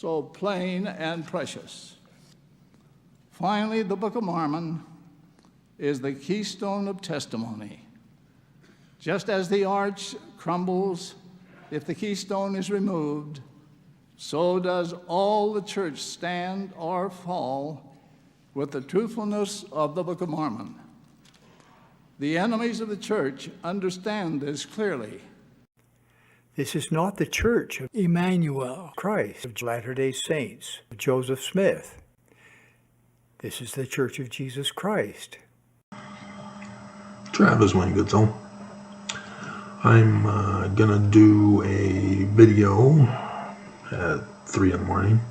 so plain and precious. Finally, the Book of Mormon is the keystone of testimony. Just as the arch crumbles if the keystone is removed, so does all the church stand or fall with the truthfulness of the Book of Mormon. The enemies of the church understand this clearly. This is not the Church of Emmanuel, Christ of Latter-day Saints, of Joseph Smith. This is the Church of Jesus Christ. Travis, my good soul. I'm gonna do a video at 3 in the morning.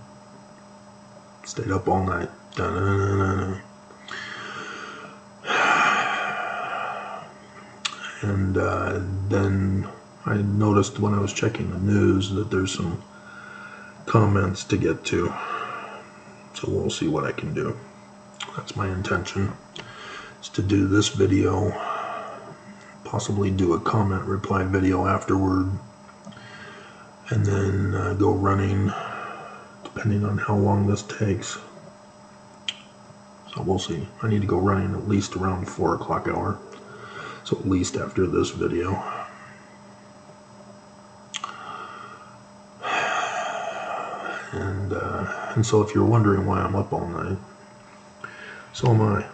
Stayed up all night. Da-na-na-na-na. And then I noticed when I was checking the news that there's some comments to get to. So we'll see what I can do. That's my intention, is to do this video, possibly do a comment reply video afterward, and then go running, depending on how long this takes. So we'll see. I need to go running at least around 4 o'clock hour. So at least after this video. And so if you're wondering why I'm up all night, so am I.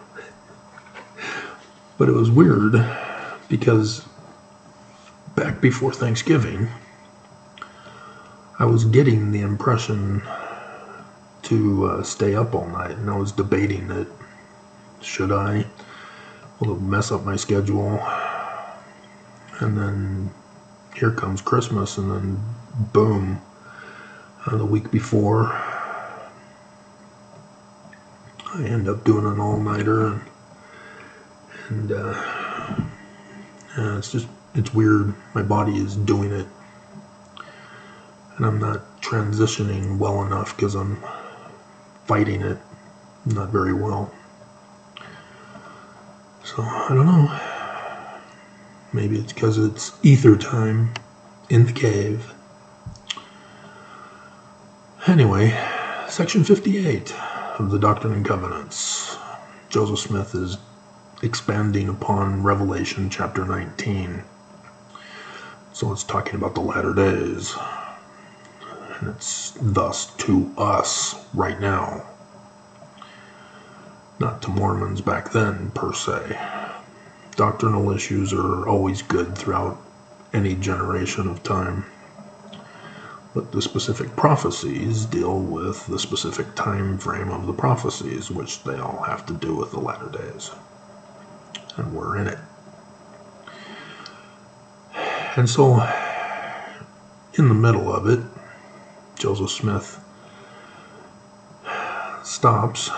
But it was weird because back before Thanksgiving, I was getting the impression to stay up all night, and I was debating it. Should I? Will it mess up my schedule? And then here comes Christmas, and then boom, the week before, I end up doing an all-nighter, and it's weird. My body is doing it, and I'm not transitioning well enough because I'm fighting it not very well. So, I don't know. Maybe it's because it's ether time in the cave. Anyway, section 58 of the Doctrine and Covenants. Joseph Smith is expanding upon Revelation chapter 19. So it's talking about the latter days. And it's thus to us right now. Not to Mormons back then, per se. Doctrinal issues are always good throughout any generation of time. But the specific prophecies deal with the specific time frame of the prophecies, which they all have to do with the latter days. And we're in it. And so, in the middle of it, Joseph Smith stops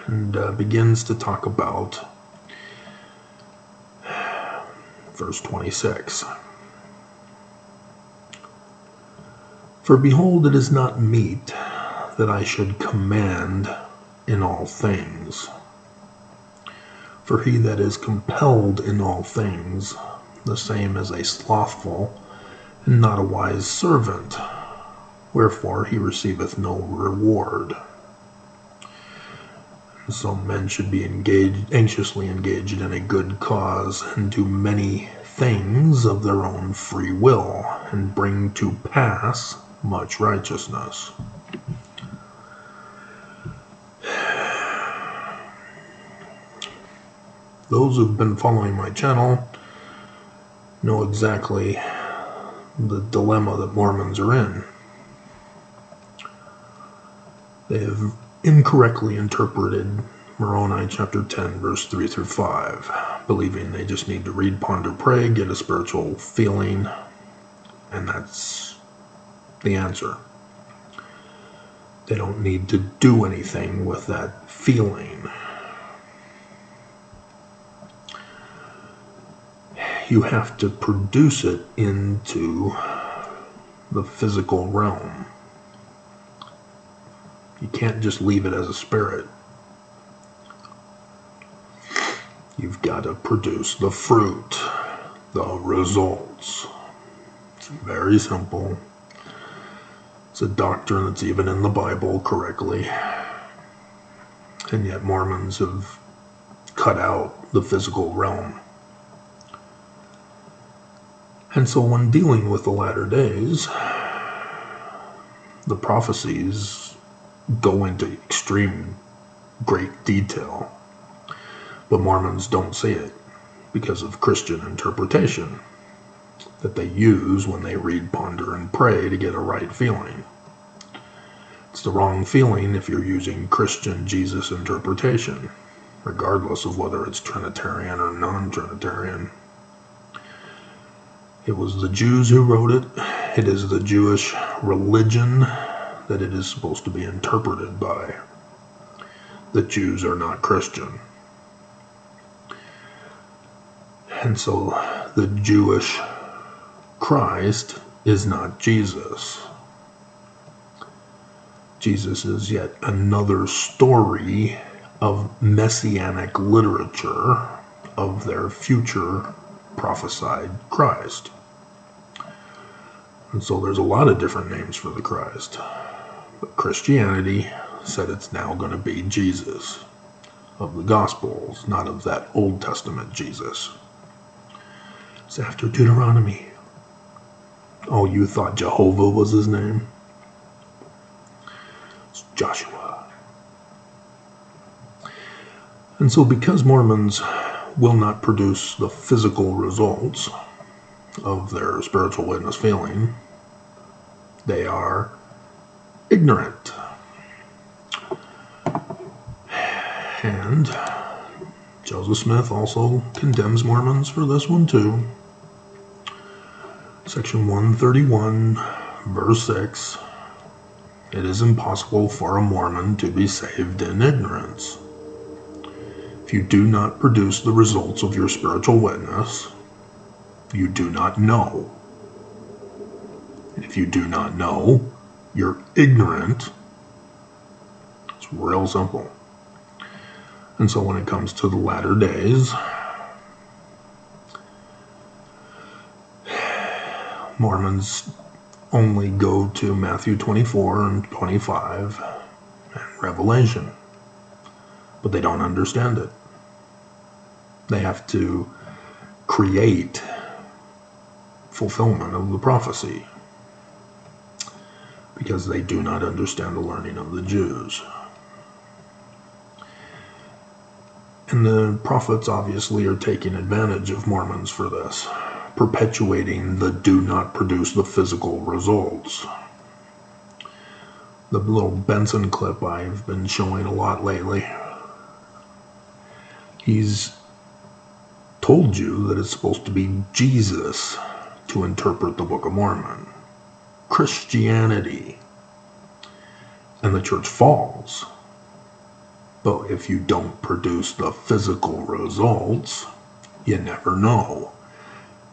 and begins to talk about verse 26. For behold, it is not meet that I should command in all things. For he that is compelled in all things, the same as a slothful and not a wise servant, wherefore he receiveth no reward. So men should be anxiously engaged in a good cause, and do many things of their own free will, and bring to pass much righteousness. Those who've been following my channel know exactly the dilemma that Mormons are in. They have incorrectly interpreted Moroni chapter 10, verse 3 through 5, believing they just need to read, ponder, pray, get a spiritual feeling, and that's the answer. They don't need to do anything with that feeling. You have to produce it into the physical realm. You can't just leave it as a spirit. You've got to produce the fruit, the results. It's very simple. It's a doctrine that's even in the Bible correctly. And yet Mormons have cut out the physical realm. And so when dealing with the latter days, the prophecies go into extreme great detail. But Mormons don't see it because of Christian interpretation that they use when they read, ponder, and pray to get a right feeling. It's the wrong feeling if you're using Christian Jesus interpretation, regardless of whether it's Trinitarian or non-Trinitarian. It was the Jews who wrote it. It is the Jewish religion that it is supposed to be interpreted by. The Jews are not Christian. And so the Jewish Christ is not Jesus. Jesus is yet another story of messianic literature of their future prophesied Christ. And so there's a lot of different names for the Christ. But Christianity said it's now going to be Jesus of the Gospels, not of that Old Testament Jesus. It's after Deuteronomy. Oh, you thought Jehovah was his name? It's Joshua. And so because Mormons will not produce the physical results of their spiritual witness feeling, they are ignorant. And Joseph Smith also condemns Mormons for this one too. Section 131, verse 6, it is impossible for a Mormon to be saved in ignorance. If you do not produce the results of your spiritual witness, you do not know. And if you do not know, you're ignorant. It's real simple. And so when it comes to the latter days, Mormons only go to Matthew 24 and 25 and Revelation, but they don't understand it. They have to create fulfillment of the prophecy because they do not understand the learning of the Jews. And the prophets obviously are taking advantage of Mormons for this, perpetuating the do not produce the physical results. The little Benson clip I've been showing a lot lately, he's told you that it's supposed to be Jesus to interpret the Book of Mormon, Christianity, and the church falls. But if you don't produce the physical results, you never know.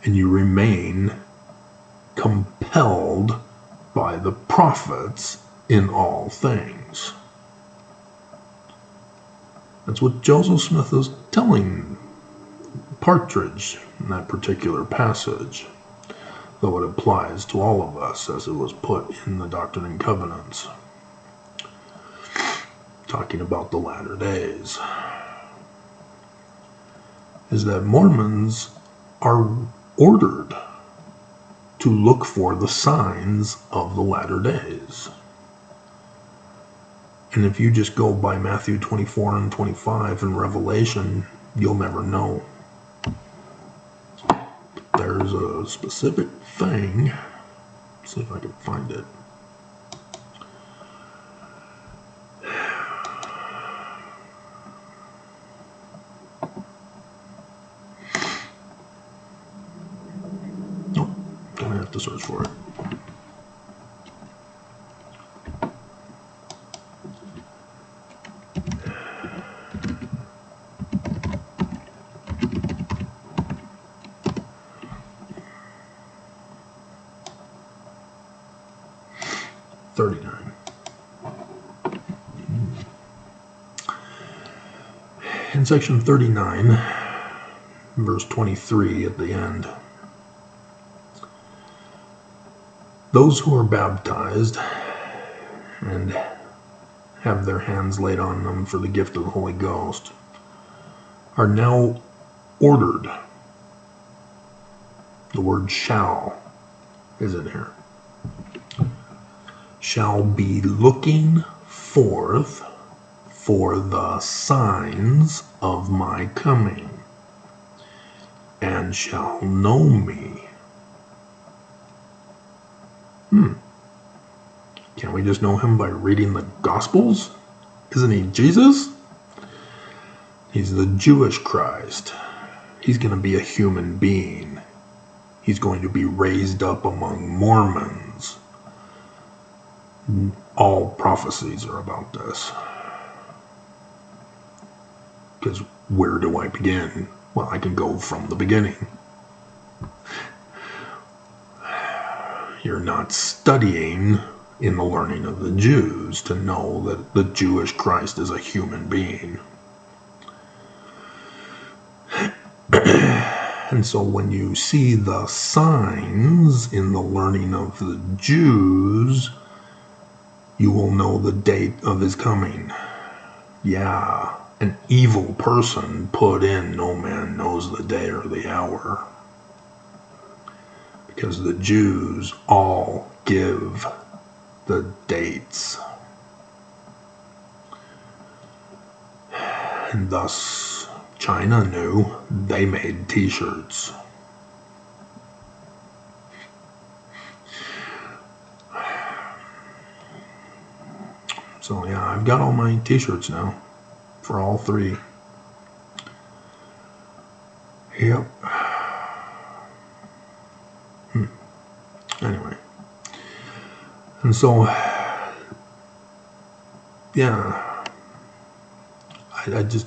And you remain compelled by the prophets in all things. That's what Joseph Smith is telling Partridge in that particular passage, though it applies to all of us as it was put in the Doctrine and Covenants, talking about the latter days, is that Mormons are ordered to look for the signs of the latter days. And if you just go by Matthew 24 and 25 and Revelation, you'll never know. There's a specific thing. Let's see if I can find it. Gonna have to search for it. In section 39, verse 23 at the end, those who are baptized and have their hands laid on them for the gift of the Holy Ghost are now ordered. The word shall is in here. Shall be looking forth for the signs of my coming, and shall know me. Can't we just know him by reading the Gospels? Isn't he Jesus? He's the Jewish Christ. He's going to be a human being. He's going to be raised up among Mormons. All prophecies are about this. Because where do I begin? Well, I can go from the beginning. You're not studying in the learning of the Jews to know that the Jewish Christ is a human being. And so when you see the signs in the learning of the Jews, you will know the date of his coming. Yeah, an evil person put in, no man knows the day or the hour. Because the Jews all give the dates. And thus, China knew. They made t-shirts. So yeah, I've got all my t-shirts now. For all three. Yep. Anyway. And so, yeah. I just,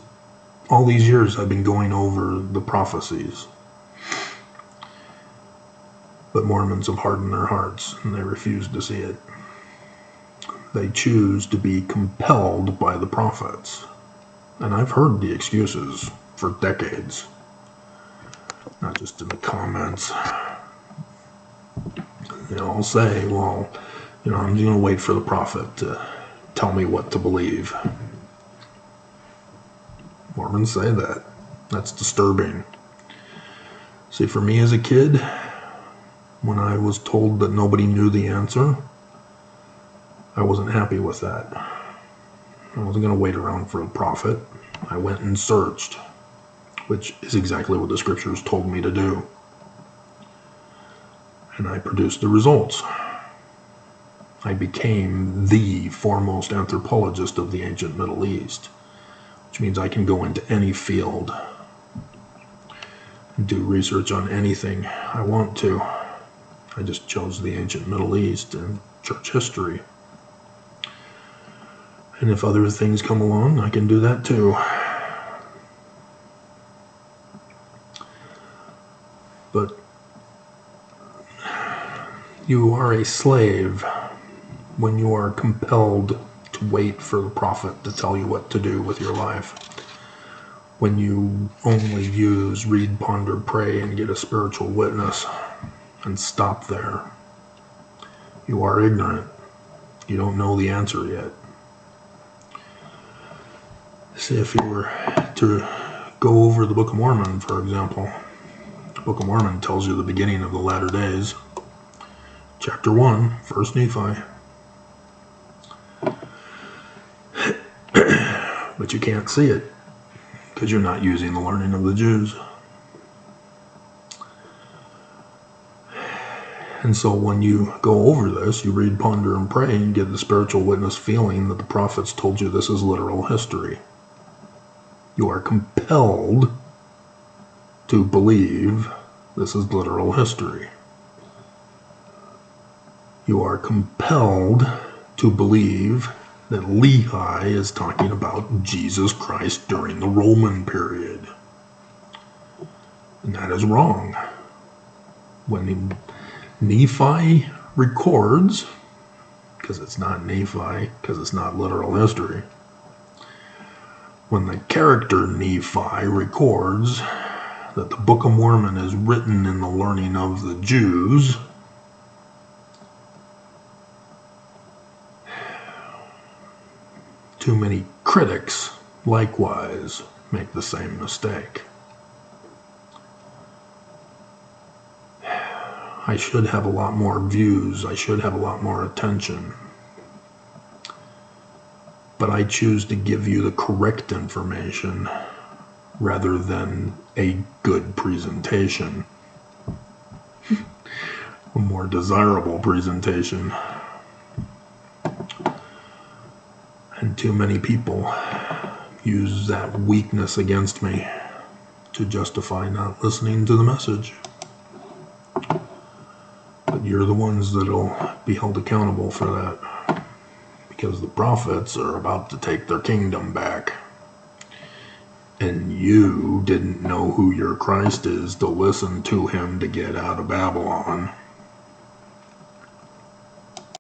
all these years I've been going over the prophecies. But Mormons have hardened their hearts and they refuse to see it. They choose to be compelled by the prophets. And I've heard the excuses for decades. Not just in the comments. I'll say, well, I'm going to wait for the prophet to tell me what to believe. Mormons say that. That's disturbing. See, for me as a kid, when I was told that nobody knew the answer, I wasn't happy with that. I wasn't going to wait around for a prophet. I went and searched, which is exactly what the scriptures told me to do. And I produced the results. I became the foremost anthropologist of the ancient Middle East, which means I can go into any field and do research on anything I want to. I just chose the ancient Middle East and church history. And if other things come along, I can do that too. But you are a slave when you are compelled to wait for the prophet to tell you what to do with your life. When you only use read, ponder, pray, and get a spiritual witness and stop there. You are ignorant. You don't know the answer yet. See, if you were to go over the Book of Mormon, for example, the Book of Mormon tells you the beginning of the latter days. Chapter 1, 1 Nephi. But you can't see it because you're not using the learning of the Jews. And so when you go over this, you read, ponder, and pray, and get the spiritual witness feeling that the prophets told you this is literal history. You are compelled to believe this is literal history. You are compelled to believe that Lehi is talking about Jesus Christ during the Roman period. And that is wrong. When Nephi records, because it's not Nephi, because it's not literal history, when the character Nephi records that the Book of Mormon is written in the learning of the Jews, Too many critics likewise make the same mistake. I should have a lot more views. I should have a lot more attention. But I choose to give you the correct information rather than a good presentation. A more desirable presentation. And too many people use that weakness against me to justify not listening to the message. But you're the ones that'll be held accountable for that, because the prophets are about to take their kingdom back. And you didn't know who your Christ is to listen to him to get out of Babylon.